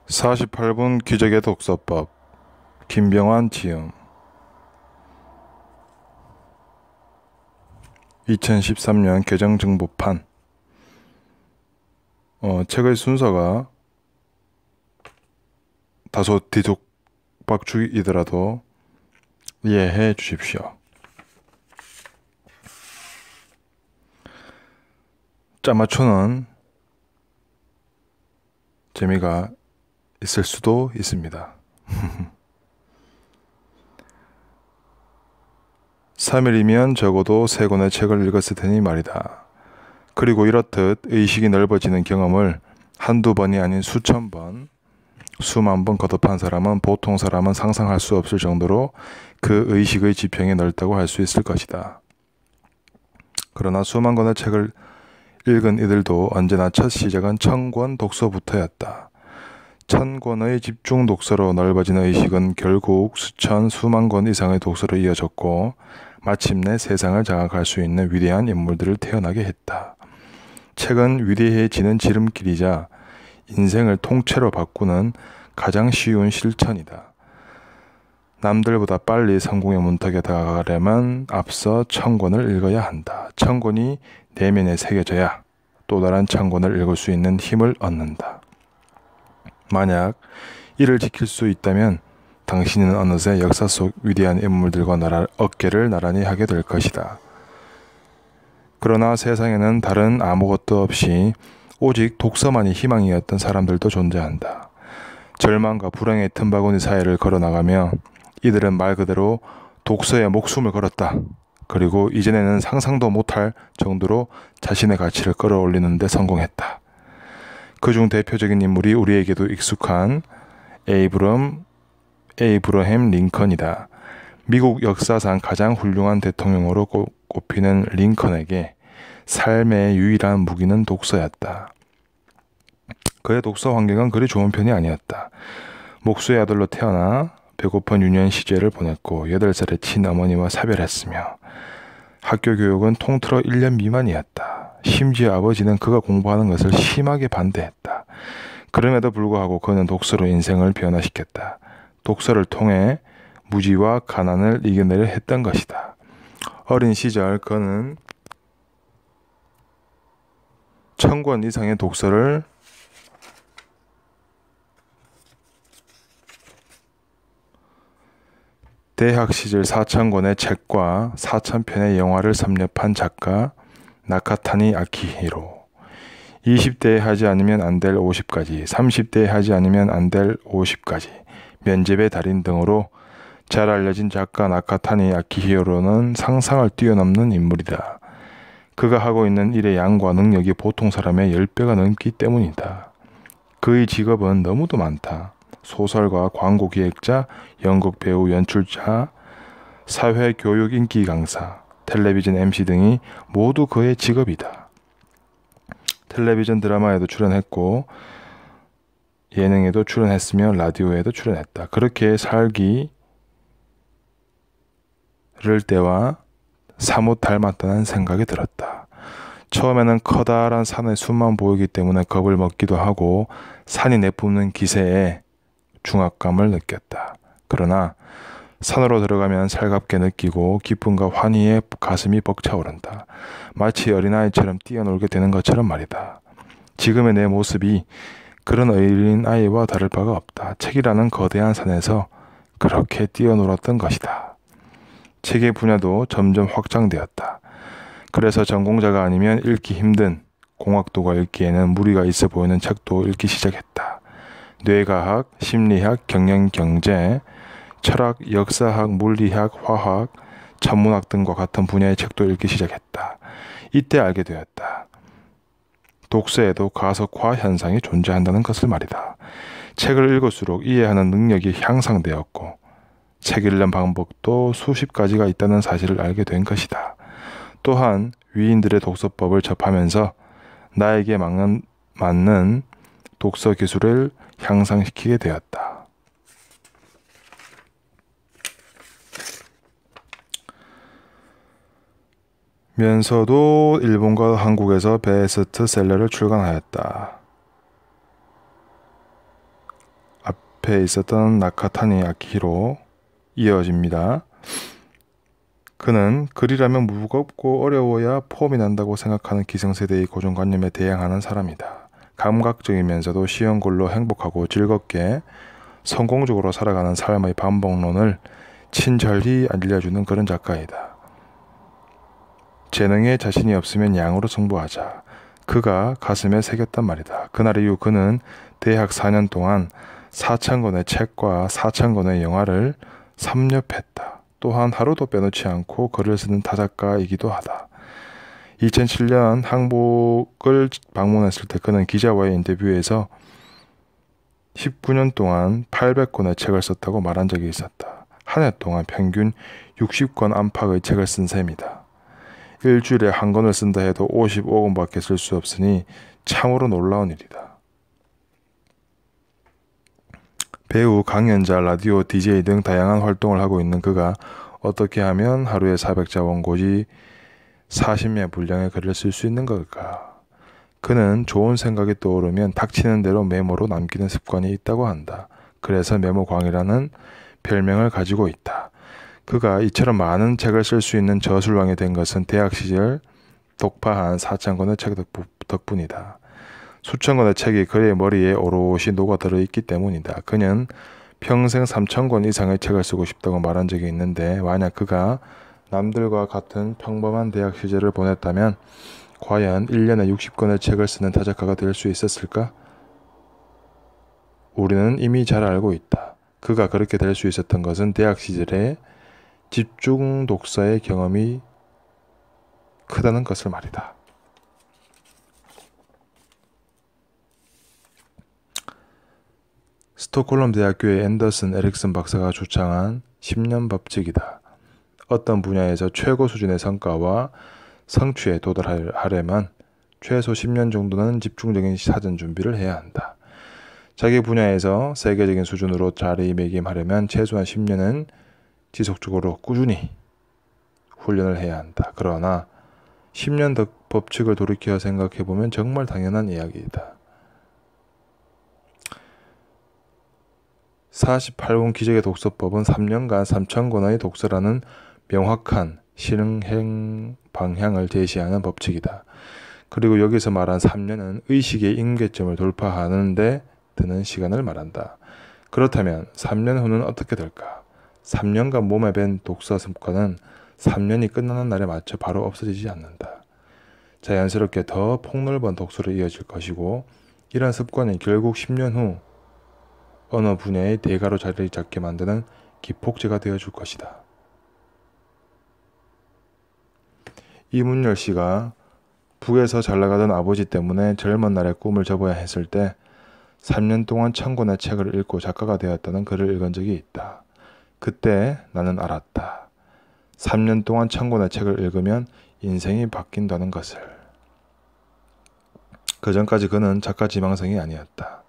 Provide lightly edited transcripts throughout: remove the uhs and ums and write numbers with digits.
48분 기적의 독서법 김병환 지음 2013년 개정정보판 책의 순서가 다소 뒤죽박죽이더라도 이해해 주십시오. 짜맞추는 재미가 있을 수도 있습니다. 3일이면 적어도 3권의 책을 읽었을 테니 말이다. 그리고 이렇듯 의식이 넓어지는 경험을 한두 번이 아닌 수천 번, 수만 번 거듭한 사람은 보통 사람은 상상할 수 없을 정도로 그 의식의 지평이 넓다고 할 수 있을 것이다. 그러나 수만 권의 책을 읽은 이들도 언제나 첫 시작은 1000권 독서부터였다. 1000권의 집중 독서로 넓어진 의식은 결국 수천, 수만 권 이상의 독서로 이어졌고 마침내 세상을 장악할 수 있는 위대한 인물들을 태어나게 했다. 책은 위대해지는 지름길이자 인생을 통째로 바꾸는 가장 쉬운 실천이다. 남들보다 빨리 성공의 문턱에 다가가려면 앞서 1000권을 읽어야 한다. 1000권이 내면에 새겨져야 또 다른 1000권을 읽을 수 있는 힘을 얻는다. 만약 이를 지킬 수 있다면 당신은 어느새 역사 속 위대한 인물들과 어깨를 나란히 하게 될 것이다. 그러나 세상에는 다른 아무것도 없이 오직 독서만이 희망이었던 사람들도 존재한다. 절망과 불행의 틈바구니 사이를 걸어나가며 이들은 말 그대로 독서에 목숨을 걸었다. 그리고 이전에는 상상도 못할 정도로 자신의 가치를 끌어올리는 데 성공했다. 그중 대표적인 인물이 우리에게도 익숙한 에이브러햄 링컨이다. 미국 역사상 가장 훌륭한 대통령으로 꼽히는 링컨에게 삶의 유일한 무기는 독서였다. 그의 독서 환경은 그리 좋은 편이 아니었다. 목수의 아들로 태어나 배고픈 유년 시절을 보냈고 8살의 친어머니와 사별했으며 학교 교육은 통틀어 1년 미만이었다. 심지어 아버지는 그가 공부하는 것을 심하게 반대했다. 그럼에도 불구하고 그는 독서로 인생을 변화시켰다. 독서를 통해 무지와 가난을 이겨내려 했던 것이다. 어린 시절 그는 1000권 이상의 독서를 대학 시절 4000권의 책과 4000편의 영화를 섭렵한 작가 나카타니 아키히로, 20대에 하지 않으면 안 될 50가지, 30대에 하지 않으면 안 될 50가지, 면접의 달인 등으로 잘 알려진 작가 나카타니 아키히로는 상상을 뛰어넘는 인물이다. 그가 하고 있는 일의 양과 능력이 보통 사람의 10배가 넘기 때문이다. 그의 직업은 너무도 많다. 소설가, 광고 기획자, 연극 배우, 연출자, 사회 교육 인기 강사, 텔레비전 MC 등이 모두 그의 직업이다. 텔레비전 드라마에도 출연했고 예능에도 출연했으며 라디오에도 출연했다. 그렇게 살기를 때와 사뭇 닮았다는 생각이 들었다. 처음에는 커다란 산의 숲만 보이기 때문에 겁을 먹기도 하고 산이 내뿜는 기세에 중압감을 느꼈다. 그러나 산으로 들어가면 살갑게 느끼고 기쁨과 환희에 가슴이 벅차오른다. 마치 어린아이처럼 뛰어놀게 되는 것처럼 말이다. 지금의 내 모습이 그런 어린아이와 다를 바가 없다. 책이라는 거대한 산에서 그렇게 뛰어놀았던 것이다. 책의 분야도 점점 확장되었다. 그래서 전공자가 아니면 읽기 힘든 공학도가 읽기에는 무리가 있어 보이는 책도 읽기 시작했다. 뇌과학, 심리학, 경영경제, 철학, 역사학, 물리학, 화학, 천문학 등과 같은 분야의 책도 읽기 시작했다. 이때 알게 되었다. 독서에도 가속화 현상이 존재한다는 것을 말이다. 책을 읽을수록 이해하는 능력이 향상되었고 책 읽는 방법도 수십 가지가 있다는 사실을 알게 된 것이다. 또한 위인들의 독서법을 접하면서 나에게 맞는 독서 기술을 향상시키게 되었다. 면서도 일본과 한국에서 베스트셀러를 출간하였다. 앞에 있었던 나카타니 아키히로 이어집니다. 그는 글이라면 무겁고 어려워야 폼이 난다고 생각하는 기성세대의 고정관념에 대항하는 사람이다. 감각적이면서도 쉬운 걸로 행복하고 즐겁게 성공적으로 살아가는 삶의 반복론을 친절히 알려주는 그런 작가이다. 재능에 자신이 없으면 양으로 승부하자. 그가 가슴에 새겼단 말이다. 그날 이후 그는 대학 4년 동안 4,000권의 책과 4,000권의 영화를 섭렵했다. 또한 하루도 빼놓지 않고 글을 쓰는 타작가이기도 하다. 2007년 한국을 방문했을 때 그는 기자와의 인터뷰에서 19년 동안 800권의 책을 썼다고 말한 적이 있었다. 한 해 동안 평균 60권 안팎의 책을 쓴 셈이다. 일주일에 한 권을 쓴다 해도 55권밖에 쓸 수 없으니 참으로 놀라운 일이다. 배우, 강연자, 라디오, DJ 등 다양한 활동을 하고 있는 그가 어떻게 하면 하루에 400자 원고지 40매 분량의 글을 쓸 수 있는 걸까? 그는 좋은 생각이 떠오르면 닥치는 대로 메모로 남기는 습관이 있다고 한다. 그래서 메모광이라는 별명을 가지고 있다. 그가 이처럼 많은 책을 쓸 수 있는 저술왕이 된 것은 대학 시절 독파한 4,000권의 책 덕분이다. 수천 권의 책이 그의 머리에 오롯이 녹아들어 있기 때문이다. 그는 평생 3,000권 이상의 책을 쓰고 싶다고 말한 적이 있는데 만약 그가 남들과 같은 평범한 대학 시절을 보냈다면 과연 1년에 60권의 책을 쓰는 타작가가 될 수 있었을까? 우리는 이미 잘 알고 있다. 그가 그렇게 될 수 있었던 것은 대학 시절에 집중 독서의 경험이 크다는 것을 말이다. 스톡홀름 대학교의 앤더슨 에릭슨 박사가 주창한 10년 법칙이다. 어떤 분야에서 최고 수준의 성과와 성취에 도달하려면 최소 10년 정도는 집중적인 사전 준비를 해야 한다. 자기 분야에서 세계적인 수준으로 자리매김하려면 최소한 10년은 지속적으로 꾸준히 훈련을 해야 한다. 그러나 10년 법칙을 돌이켜 생각해보면 정말 당연한 이야기이다. 48권 기적의 독서법은 3년간 3,000권의 독서라는 명확한 실행 방향을 제시하는 법칙이다. 그리고 여기서 말한 3년은 의식의 임계점을 돌파하는 데 드는 시간을 말한다. 그렇다면 3년 후는 어떻게 될까? 3년간 몸에 밴 독서 습관은 3년이 끝나는 날에 맞춰 바로 없어지지 않는다. 자연스럽게 더 폭넓은 독서로 이어질 것이고 이러한 습관이 결국 10년 후 어느 분야의 대가로 자리를 잡게 만드는 기폭제가 되어줄 것이다. 이문열 씨가 북에서 잘나가던 아버지 때문에 젊은 날에 꿈을 접어야 했을 때 3년 동안 1,000권의 책을 읽고 작가가 되었다는 글을 읽은 적이 있다. 그때 나는 알았다. 3년 동안 1,000권의 책을 읽으면 인생이 바뀐다는 것을. 그 전까지 그는 작가 지망생이 아니었다.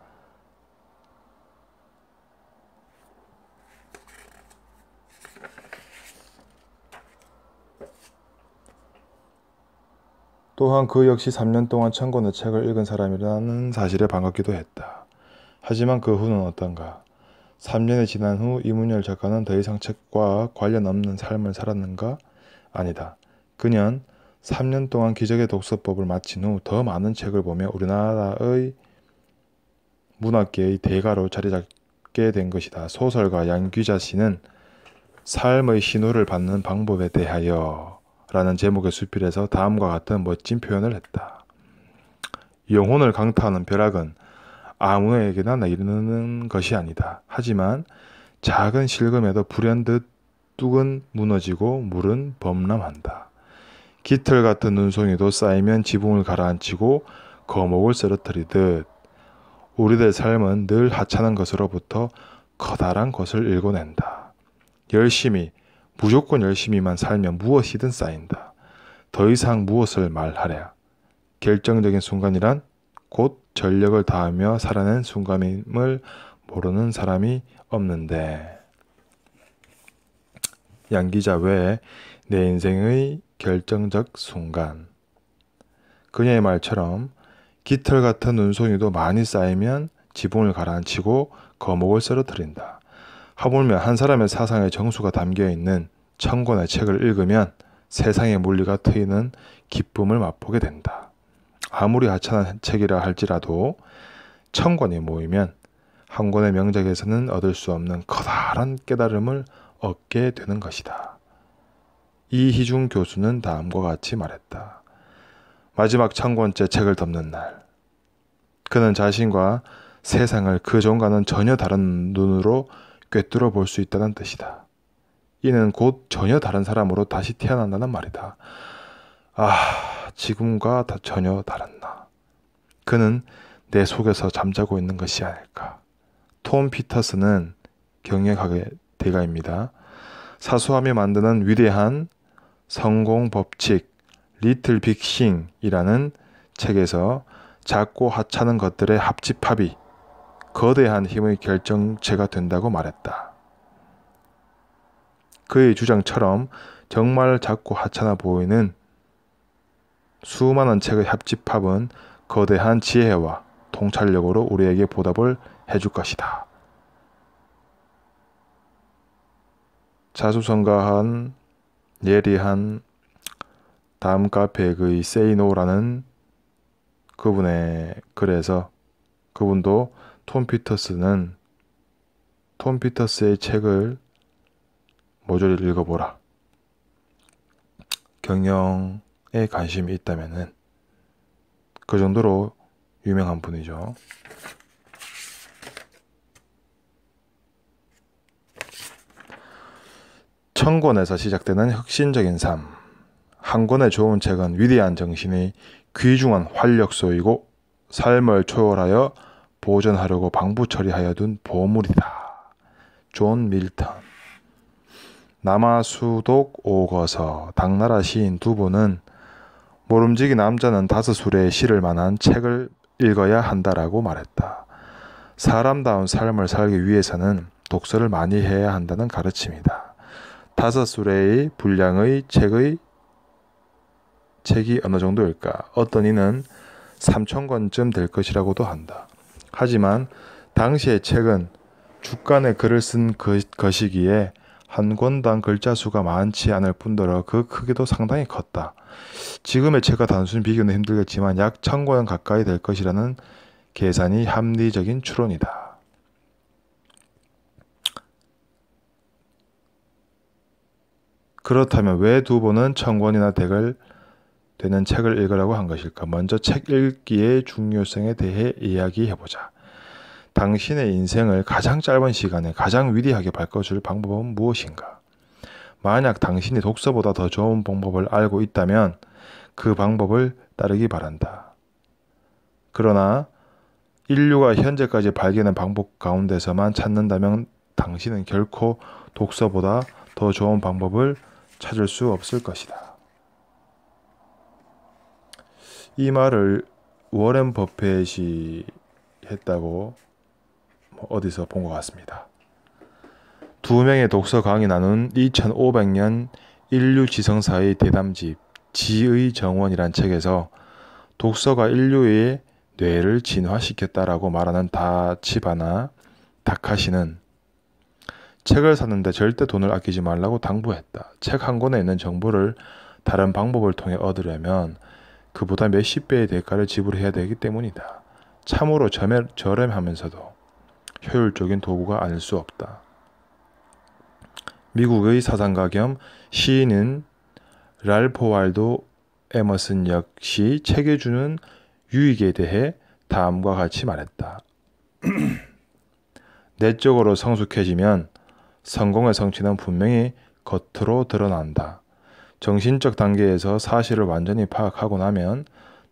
또한 그 역시 3년 동안 1,000권의 책을 읽은 사람이라는 사실에 반갑기도 했다. 하지만 그 후는 어떤가? 3년이 지난 후 이문열 작가는 더 이상 책과 관련 없는 삶을 살았는가? 아니다. 그는 3년 동안 기적의 독서법을 마친 후 더 많은 책을 보며 우리나라의 문학계의 대가로 자리 잡게 된 것이다. 소설가 양귀자 씨는 삶의 신호를 받는 방법에 대하여 라는 제목의 수필에서 다음과 같은 멋진 표현을 했다. 영혼을 강타하는 벼락은 아무에게나 이르는 것이 아니다. 하지만 작은 실금에도 불현듯 뚝은 무너지고 물은 범람한다. 깃털 같은 눈송이도 쌓이면 지붕을 가라앉히고 거목을 쓰러뜨리듯 우리들 삶은 늘 하찮은 것으로부터 커다란 것을 일궈낸다. 열심히 무조건 열심히만 살면 무엇이든 쌓인다. 더 이상 무엇을 말하랴. 결정적인 순간이란 곧 전력을 다하며 살아낸 순간임을 모르는 사람이 없는데. 양기자 외에 내 인생의 결정적 순간. 그녀의 말처럼 깃털 같은 눈송이도 많이 쌓이면 지붕을 가라앉히고 거목을 쓰러뜨린다. 하물며 한 사람의 사상의 정수가 담겨있는 천권의 책을 읽으면 세상의 물리가 트이는 기쁨을 맛보게 된다. 아무리 하찮은 책이라 할지라도 천권이 모이면 한 권의 명작에서는 얻을 수 없는 커다란 깨달음을 얻게 되는 것이다. 이희중 교수는 다음과 같이 말했다. 마지막 천권째 책을 덮는 날, 그는 자신과 세상을 그 전과는 전혀 다른 눈으로 꿰뚫어 볼 수 있다는 뜻이다. 이는 곧 전혀 다른 사람으로 다시 태어난다는 말이다. 아, 지금과 전혀 다른 나. 그는 내 속에서 잠자고 있는 것이 아닐까. 톰 피터스는 경력학의 대가입니다. 사수함이 만드는 위대한 성공 법칙 리틀 빅싱이라는 책에서 작고 하찮은 것들의 합집합이 거대한 힘의 결정체가 된다고 말했다. 그의 주장처럼 정말 작고 하찮아 보이는 수많은 책의 합집합은 거대한 지혜와 통찰력으로 우리에게 보답을 해줄 것이다. 자수성가한 예리한 다음 카페의 그의 Say No라는 그분의 글에서 그분도 톰 피터스의 책을 모조리 읽어보라. 경영에 관심이 있다면은 그 정도로 유명한 분이죠. 천권에서 시작되는 혁신적인 삶. 한 권의 좋은 책은 위대한 정신이 귀중한 활력소이고 삶을 초월하여 보존하려고 방부 처리하여 둔 보물이다. 존 밀턴. 남아수독 오거서 당나라 시인 두 분은 모름지기 남자는 5수레에 실을 만한 책을 읽어야 한다라고 말했다. 사람다운 삶을 살기 위해서는 독서를 많이 해야 한다는 가르침이다. 5수레의 분량의 책이 어느 정도일까? 어떤 이는 3,000권쯤 될 것이라고도 한다. 하지만 당시의 책은 주간에 글을 쓴 것이기에 한 권당 글자 수가 많지 않을 뿐더러 그 크기도 상당히 컸다. 지금의 책과 단순히 비교는 힘들겠지만 약 1,000권 가까이 될 것이라는 계산이 합리적인 추론이다. 그렇다면 왜 두 번은 1,000권이나 되는 책을 읽으라고 한 것일까? 먼저 책 읽기의 중요성에 대해 이야기해보자. 당신의 인생을 가장 짧은 시간에 가장 위대하게 바꿔줄 방법은 무엇인가? 만약 당신이 독서보다 더 좋은 방법을 알고 있다면 그 방법을 따르기 바란다. 그러나 인류가 현재까지 발견한 방법 가운데서만 찾는다면 당신은 결코 독서보다 더 좋은 방법을 찾을 수 없을 것이다. 이 말을 워렌 버핏이 했다고 어디서 본 것 같습니다. 2명의 독서 강이 나눈 2500년 인류 지성사의 대담집 지의 정원이란 책에서 독서가 인류의 뇌를 진화시켰다라고 말하는 다치바나 다카시는 책을 샀는데 절대 돈을 아끼지 말라고 당부했다. 책 한 권에 있는 정보를 다른 방법을 통해 얻으려면 그보다 몇십 배의 대가를 지불해야 되기 때문이다. 참으로 저렴하면서도 효율적인 도구가 아닐 수 없다. 미국의 사상가 겸 시인인 랄프 waldo 에머슨 역시 책에 주는 유익에 대해 다음과 같이 말했다. 내적으로 성숙해지면 성공의 성취는 분명히 겉으로 드러난다. 정신적 단계에서 사실을 완전히 파악하고 나면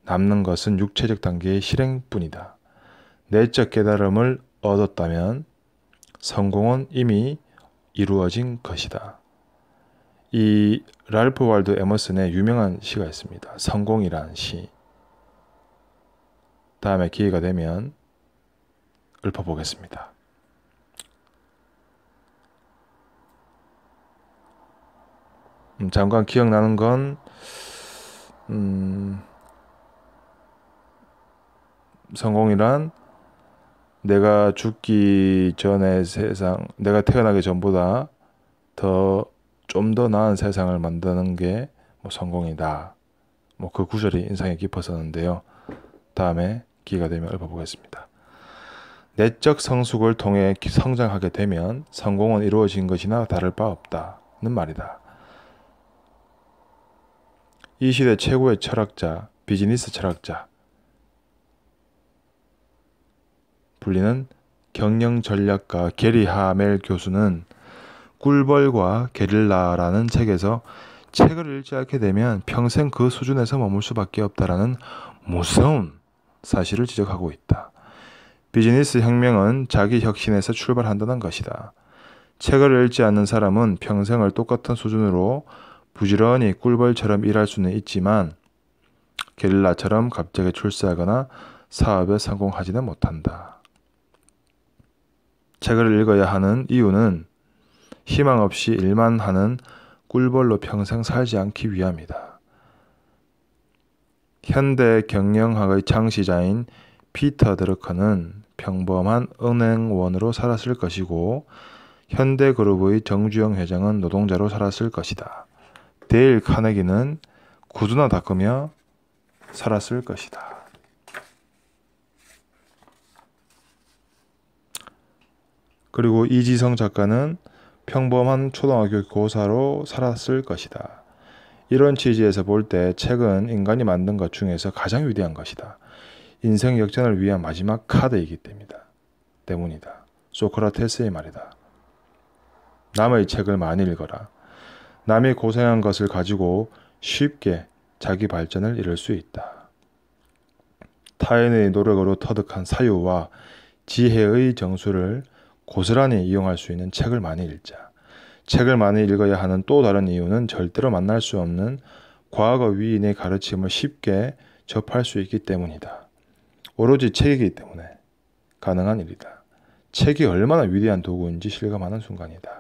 남는 것은 육체적 단계의 실행뿐이다. 내적 깨달음을 얻었다면 성공은 이미 이루어진 것이다. 이 랄프 waldo 에머슨의 유명한 시가 있습니다. 성공이란 시. 다음에 기회가 되면 읊어보겠습니다. 잠깐 기억나는 건 성공이란 내가 죽기 전에 내가 태어나기 전보다 좀 더 나은 세상을 만드는 게 성공이다. 그 구절이 인상이 깊었었는데요. 다음에 기회가 되면 읊어보겠습니다. 내적 성숙을 통해 성장하게 되면 성공은 이루어진 것이나 다를 바 없다는 말이다. 이 시대 최고의 철학자, 비즈니스 철학자 불리는 경영전략가 게리 하멜 교수는 꿀벌과 게릴라라는 책에서 책을 읽지 않게 되면 평생 그 수준에서 머물 수밖에 없다라는 무서운 사실을 지적하고 있다. 비즈니스 혁명은 자기 혁신에서 출발한다는 것이다. 책을 읽지 않는 사람은 평생을 똑같은 수준으로 부지런히 꿀벌처럼 일할 수는 있지만 게릴라처럼 갑자기 출세하거나 사업에 성공하지는 못한다. 책을 읽어야 하는 이유는 희망 없이 일만 하는 꿀벌로 평생 살지 않기 위함이다. 현대 경영학의 창시자인 피터 드러커는 평범한 은행원으로 살았을 것이고 현대그룹의 정주영 회장은 노동자로 살았을 것이다. 데일 카네기는 구두나 닦으며 살았을 것이다. 그리고 이지성 작가는 평범한 초등학교 교사로 살았을 것이다. 이런 취지에서 볼 때 책은 인간이 만든 것 중에서 가장 위대한 것이다. 인생 역전을 위한 마지막 카드이기 때문이다. 소크라테스의 말이다. 남의 책을 많이 읽어라. 남이 고생한 것을 가지고 쉽게 자기 발전을 이룰 수 있다. 타인의 노력으로 터득한 사유와 지혜의 정수를 고스란히 이용할 수 있는 책을 많이 읽자. 책을 많이 읽어야 하는 또 다른 이유는 절대로 만날 수 없는 과거 위인의 가르침을 쉽게 접할 수 있기 때문이다. 오로지 책이기 때문에 가능한 일이다. 책이 얼마나 위대한 도구인지 실감하는 순간이다.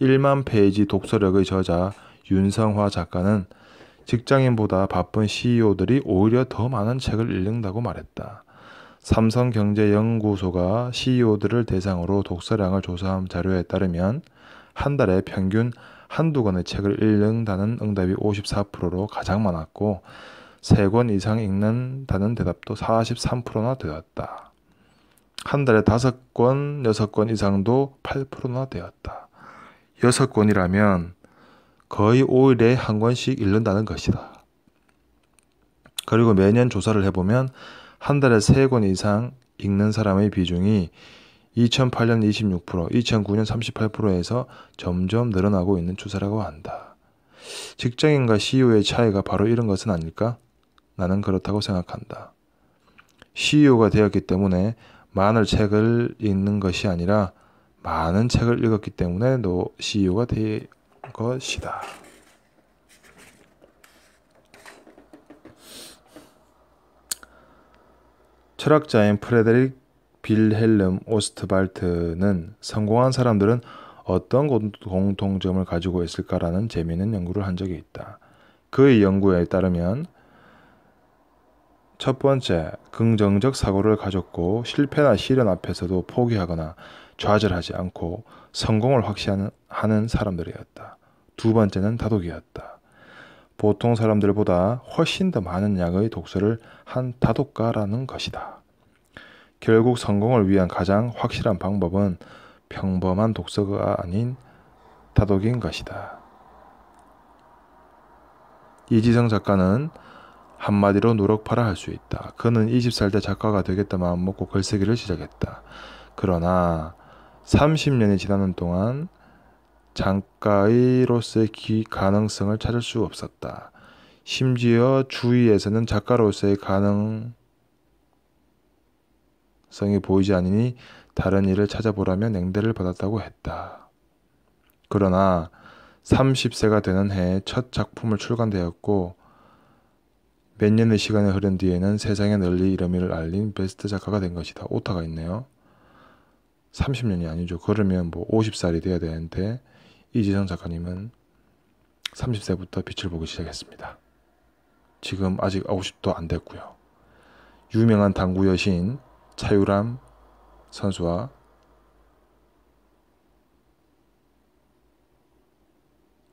1만 페이지 독서력의 저자 윤성화 작가는 직장인보다 바쁜 CEO들이 오히려 더 많은 책을 읽는다고 말했다. 삼성경제연구소가 CEO들을 대상으로 독서량을 조사한 자료에 따르면 한 달에 평균 한두 권의 책을 읽는다는 응답이 54%로 가장 많았고 3권 이상 읽는다는 대답도 43%나 되었다. 한 달에 5권, 6권 이상도 8%나 되었다. 6권이라면 거의 5일에 한 권씩 읽는다는 것이다. 그리고 매년 조사를 해보면 한 달에 3권 이상 읽는 사람의 비중이 2008년 26%, 2009년 38%에서 점점 늘어나고 있는 추세라고 한다. 직장인과 CEO의 차이가 바로 이런 것은 아닐까? 나는 그렇다고 생각한다. CEO가 되었기 때문에 많은 책을 읽는 것이 아니라 많은 책을 읽었기 때문에 CEO가 된 것이다. 철학자인 프레데릭 빌헬름 오스트발트는 성공한 사람들은 어떤 공통점을 가지고 있을까라는 재미있는 연구를 한 적이 있다. 그의 연구에 따르면 첫 번째, 긍정적 사고를 가졌고 실패나 시련 앞에서도 포기하거나 좌절하지 않고 성공을 확신하는 사람들이었다. 두 번째는 다독이었다. 보통 사람들보다 훨씬 더 많은 양의 독서를 한 다독가라는 것이다. 결국 성공을 위한 가장 확실한 방법은 평범한 독서가 아닌 다독인 것이다. 이지성 작가는 한마디로 노력파라 할 수 있다. 그는 20살 때 작가가 되겠다 마음먹고 글쓰기를 시작했다. 그러나 30년이 지나는 동안 작가로서의 가능성을 찾을 수 없었다. 심지어 주위에서는 작가로서의 가능성이 보이지 않으니 다른 일을 찾아보라며 냉대를 받았다고 했다. 그러나 30세가 되는 해에 첫 작품을 출간되었고 몇 년의 시간이 흐른 뒤에는 세상에 널리 이름을 알린 베스트 작가가 된 것이다. 오타가 있네요. 30년이 아니죠. 그러면 50살이 돼야 되는데 이지성 작가님은 30세부터 빛을 보기 시작했습니다. 지금 아직 50도 안 됐고요. 유명한 당구 여신 차유람 선수와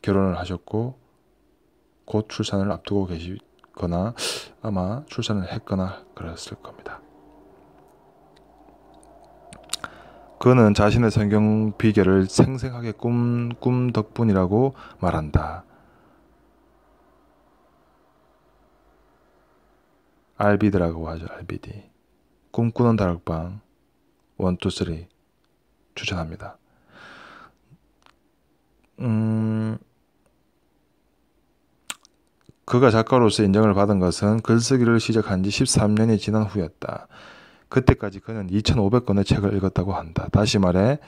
결혼을 하셨고 곧 출산을 앞두고 계시거나 아마 출산을 했거나 그랬을 겁니다. 그는 자신의 성경 비결을 생생하게 꿈 덕분이라고 말한다. RBD라고 하죠. RBD. 꿈꾸는 다락방 1, 2, 3 추천합니다. 그가 작가로서 인정을 받은 것은 글쓰기를 시작한 지 13년이 지난 후였다. 그때까지 그는 2,500권의 책을 읽었다고 한다. 다시 말해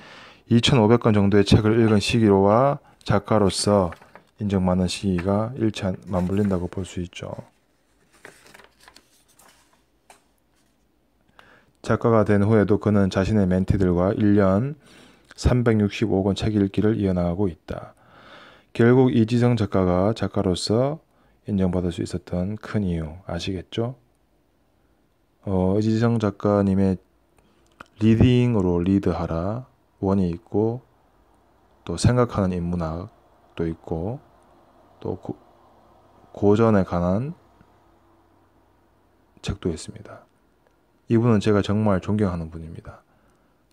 2,500권 정도의 책을 읽은 시기와 작가로서 인정받는 시기가 맞물린다고 볼 수 있죠. 작가가 된 후에도 그는 자신의 멘티들과 1년 365권 책 읽기를 이어나가고 있다. 결국 이지성 작가가 작가로서 인정받을 수 있었던 큰 이유 아시겠죠? 이지성 작가님의 리딩으로 리드하라 원이 있고 또 생각하는 인문학도 있고 또 고전에 관한 책도 있습니다. 이분은 제가 정말 존경하는 분입니다.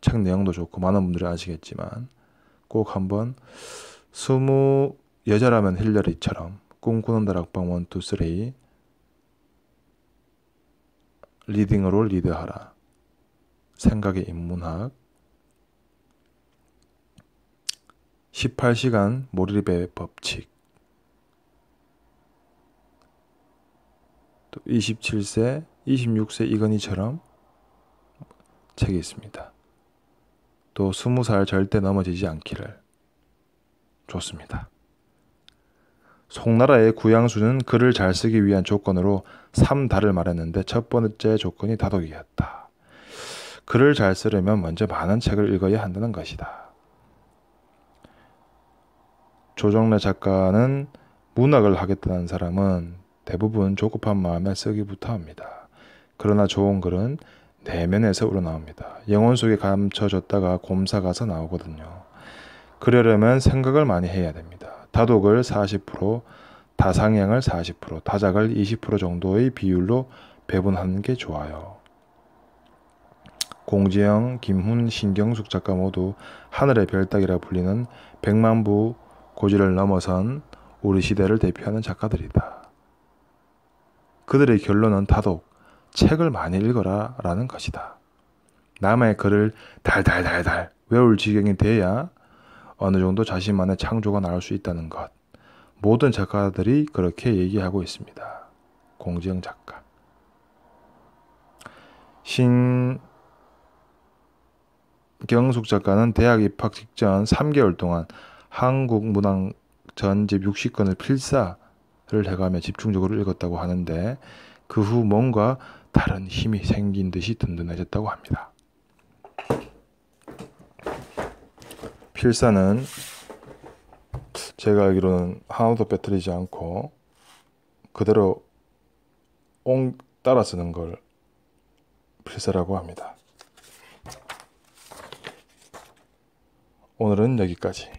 책 내용도 좋고 많은 분들이 아시겠지만 꼭 한번 여자라면 힐러리처럼 꿈꾸는 다락방 1, 2, 3 리딩으로 리드하라 생각의 인문학 18시간 몰입의 법칙 또 27세 26세 이건희처럼 책이 있습니다. 또 20살 절대 넘어지지 않기를 좋습니다. 송나라의 구양수는 글을 잘 쓰기 위한 조건으로 3다를 말했는데 첫 번째 조건이 다독이었다. 글을 잘 쓰려면 먼저 많은 책을 읽어야 한다는 것이다. 조정래 작가는 문학을 하겠다는 사람은 대부분 조급한 마음에 쓰기부터 합니다. 그러나 좋은 글은 내면에서 우러나옵니다. 영혼 속에 감춰졌다가 곰사가서 나오거든요. 그러려면 생각을 많이 해야 됩니다. 다독을 40%, 다상향을 40%, 다작을 20% 정도의 비율로 배분하는 게 좋아요. 공지영, 김훈, 신경숙 작가 모두 하늘의 별따기라 불리는 100만 부 고지를 넘어선 우리 시대를 대표하는 작가들이다. 그들의 결론은 다독, 책을 많이 읽어라 라는 것이다. 남의 글을 달달달달 외울 지경이 돼야 어느 정도 자신만의 창조가 나올 수 있다는 것. 모든 작가들이 그렇게 얘기하고 있습니다. 공지영 작가. 신경숙 작가는 대학 입학 직전 3개월 동안 한국 문학 전집 60권을 필사를 해가며 집중적으로 읽었다고 하는데 그 후 뭔가 다른 힘이 생긴 듯이 든든해졌다고 합니다. 필사는 제가 알기로는 하나도 빼뜨리지 않고 그대로 따라 쓰는 걸 필사라고 합니다. 오늘은 여기까지.